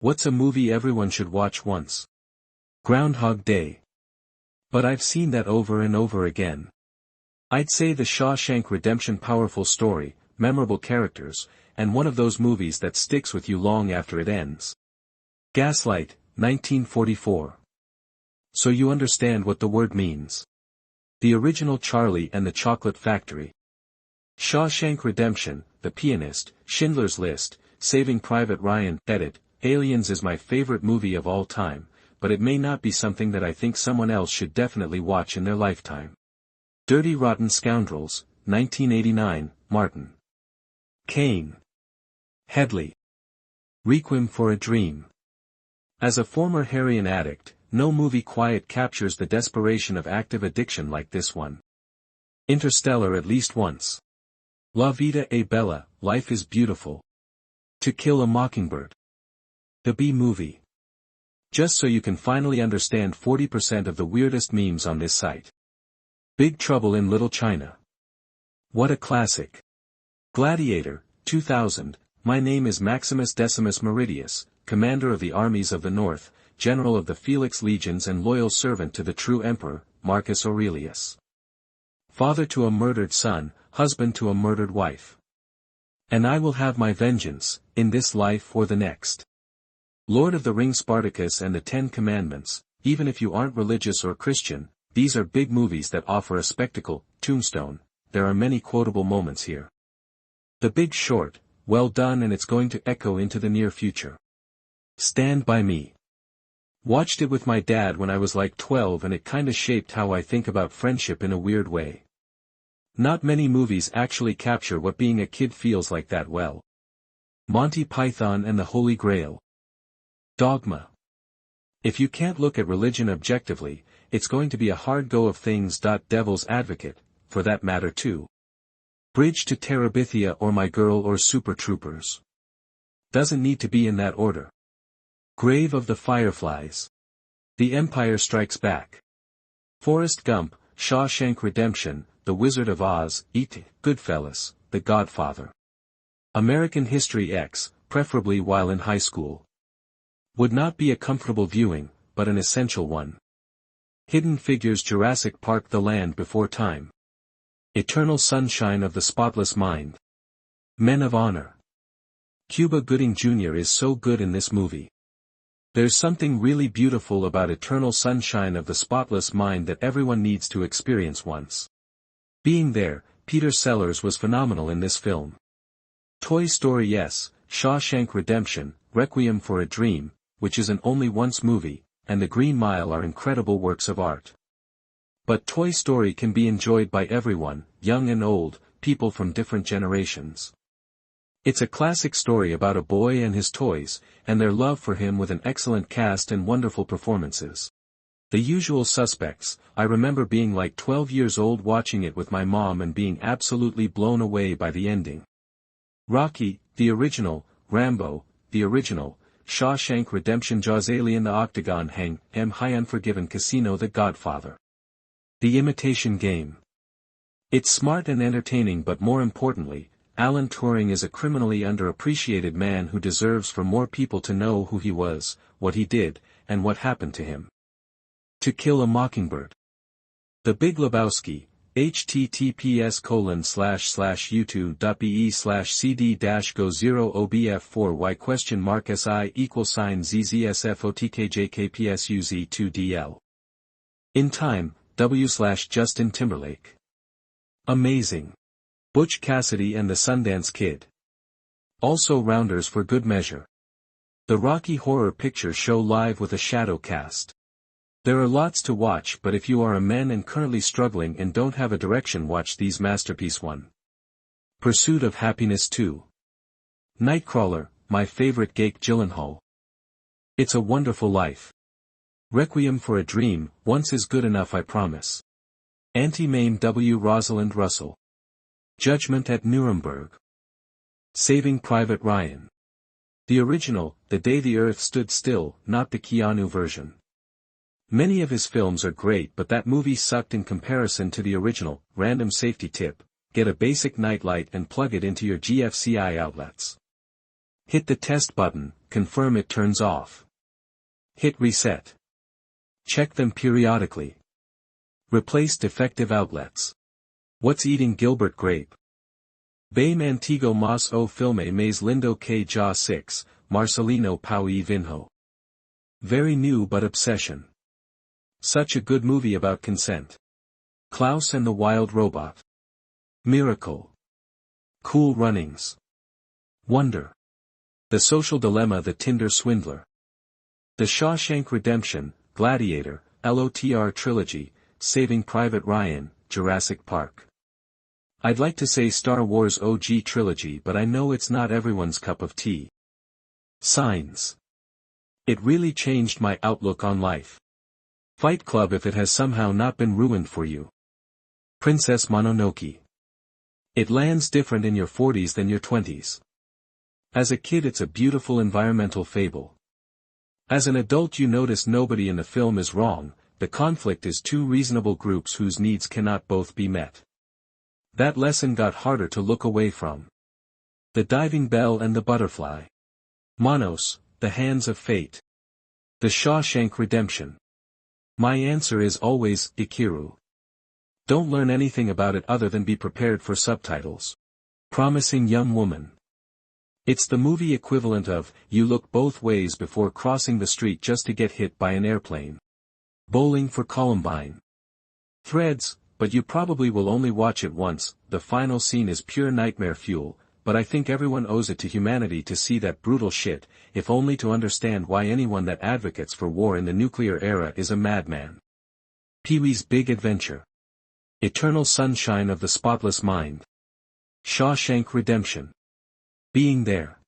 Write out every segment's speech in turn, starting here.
What's a movie everyone should watch once? Groundhog Day. But I've seen that over and over again. I'd say The Shawshank Redemption, powerful story, memorable characters, and one of those movies that sticks with you long after it ends. Gaslight, 1944. So you understand what the word means. The original Charlie and the Chocolate Factory. Shawshank Redemption, The Pianist, Schindler's List, Saving Private Ryan. Edit, Aliens is my favorite movie of all time, but it may not be something that I think someone else should definitely watch in their lifetime. Dirty Rotten Scoundrels, 1989, Martin. Cain. Headley. Requiem for a Dream. As a former heroin addict, no movie quite captures the desperation of active addiction like this one. Interstellar at least once. La Vida è Bella, Life is Beautiful. To Kill a Mockingbird. The B-Movie. Just so you can finally understand 40% of the weirdest memes on this site. Big Trouble in Little China. What a classic. Gladiator, 2000, My name is Maximus Decimus Meridius, commander of the armies of the North, general of the Felix legions and loyal servant to the true emperor, Marcus Aurelius. Father to a murdered son, husband to a murdered wife. And I will have my vengeance, in this life or the next. Lord of the Rings, Spartacus and the Ten Commandments. Even if you aren't religious or Christian, these are big movies that offer a spectacle. Tombstone, there are many quotable moments here. The Big Short, well done, and it's going to echo into the near future. Stand By Me. Watched it with my dad when I was like 12 and it kinda shaped how I think about friendship in a weird way. Not many movies actually capture what being a kid feels like that well. Monty Python and the Holy Grail. Dogma. If you can't look at religion objectively, it's going to be a hard go of things. Devil's Advocate, for that matter too. Bridge to Terabithia or My Girl or Super Troopers. Doesn't need to be in that order. Grave of the Fireflies. The Empire Strikes Back. Forrest Gump, Shawshank Redemption, The Wizard of Oz, E.T., Goodfellas, The Godfather. American History X, preferably while in high school. Would not be a comfortable viewing, but an essential one. Hidden Figures, Jurassic Park, The Land Before Time. Eternal Sunshine of the Spotless Mind. Men of Honor. Cuba Gooding Jr. is so good in this movie. There's something really beautiful about Eternal Sunshine of the Spotless Mind that everyone needs to experience once. Being there, Peter Sellers was phenomenal in this film. Toy Story yes, Shawshank Redemption, Requiem for a Dream, which is an only once movie, and The Green Mile are incredible works of art. But Toy Story can be enjoyed by everyone, young and old, people from different generations. It's a classic story about a boy and his toys, and their love for him, with an excellent cast and wonderful performances. The Usual Suspects. I remember being like 12 years old watching it with my mom and being absolutely blown away by the ending. Rocky, the original, Rambo, the original, Shawshank Redemption, Jaws, Alien, The Octagon, Hang, M. High, Unforgiven, Casino, The Godfather. The Imitation Game. It's smart and entertaining, but more importantly, Alan Turing is a criminally underappreciated man who deserves for more people to know who he was, what he did, and what happened to him. To Kill a Mockingbird. The Big Lebowski, https://youtube.be/cd-go0obf4y?mark_si=zzsfotkjkpsuz2dl. In Time, W/Justin Timberlake. Amazing. Butch Cassidy and the Sundance Kid. Also Rounders for good measure. The Rocky Horror Picture Show live with a shadow cast. There are lots to watch, but if you are a man and currently struggling and don't have a direction, watch these masterpiece. 1. Pursuit of Happiness 2. Nightcrawler, my favorite, Jake Gyllenhaal. It's a Wonderful Life. Requiem for a Dream, once is good enough, I promise. Anti-Mame, W. Rosalind Russell. Judgment at Nuremberg. Saving Private Ryan. The original, The Day the Earth Stood Still, not the Keanu version. Many of his films are great, but that movie sucked in comparison to the original. Random safety tip: get a basic nightlight and plug it into your GFCI outlets. Hit the test button, confirm it turns off. Hit reset. Check them periodically. Replace defective outlets. What's eating Gilbert Grape? Bem antigo mas o filme mais lindo que já 6, Marcelino Pau e Vinho. Very new but obsession. Such a good movie about consent. Klaus and the Wild Robot. Miracle. Cool Runnings. Wonder. The Social Dilemma, The Tinder Swindler. The Shawshank Redemption, Gladiator, LOTR Trilogy, Saving Private Ryan, Jurassic Park. I'd like to say Star Wars OG Trilogy, but I know it's not everyone's cup of tea. Signs. It really changed my outlook on life. Fight Club if it has somehow not been ruined for you. Princess Mononoke. It lands different in your 40s than your 20s. As a kid it's a beautiful environmental fable. As an adult you notice nobody in the film is wrong, the conflict is two reasonable groups whose needs cannot both be met. That lesson got harder to look away from. The Diving Bell and the Butterfly. Monos, The Hands of Fate. The Shawshank Redemption. My answer is always, Ikiru. Don't learn anything about it other than be prepared for subtitles. Promising Young Woman. It's the movie equivalent of, you look both ways before crossing the street just to get hit by an airplane. Bowling for Columbine. Threads, but you probably will only watch it once. The final scene is pure nightmare fuel, but I think everyone owes it to humanity to see that brutal shit, if only to understand why anyone that advocates for war in the nuclear era is a madman. Pee-wee's Big Adventure. Eternal Sunshine of the Spotless Mind. Shawshank Redemption. Being There.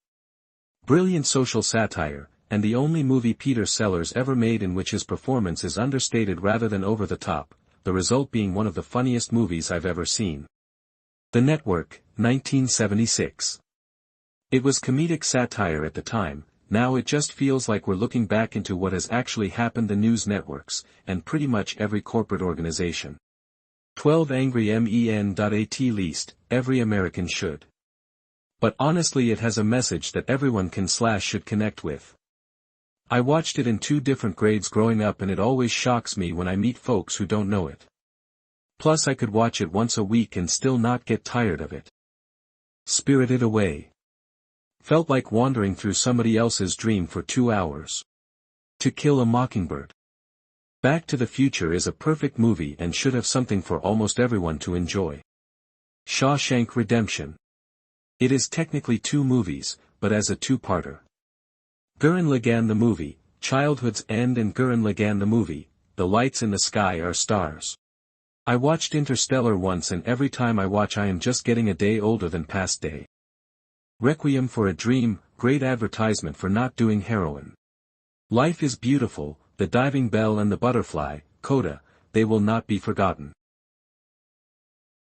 Brilliant social satire, and the only movie Peter Sellers ever made in which his performance is understated rather than over the top, the result being one of the funniest movies I've ever seen. The Network, 1976. It was comedic satire at the time, now it just feels like we're looking back into what has actually happened. The news networks, and pretty much every corporate organization. 12 Angry Men. At least, every American should. But honestly it has a message that everyone can/should connect with. I watched it in 2 different grades growing up and it always shocks me when I meet folks who don't know it. Plus I could watch it once a week and still not get tired of it. Spirited Away. Felt like wandering through somebody else's dream for 2 hours. To Kill a Mockingbird. Back to the Future is a perfect movie and should have something for almost everyone to enjoy. Shawshank Redemption. It is technically 2 movies, but as a 2-parter. Gurren Lagann the movie, Childhood's End, and Gurren Lagann the movie, The Lights in the Sky Are Stars. I watched Interstellar once and every time I watch I am just getting a day older than past day. Requiem for a Dream, great advertisement for not doing heroin. Life is Beautiful, The Diving Bell and the Butterfly, Coda, they will not be forgotten.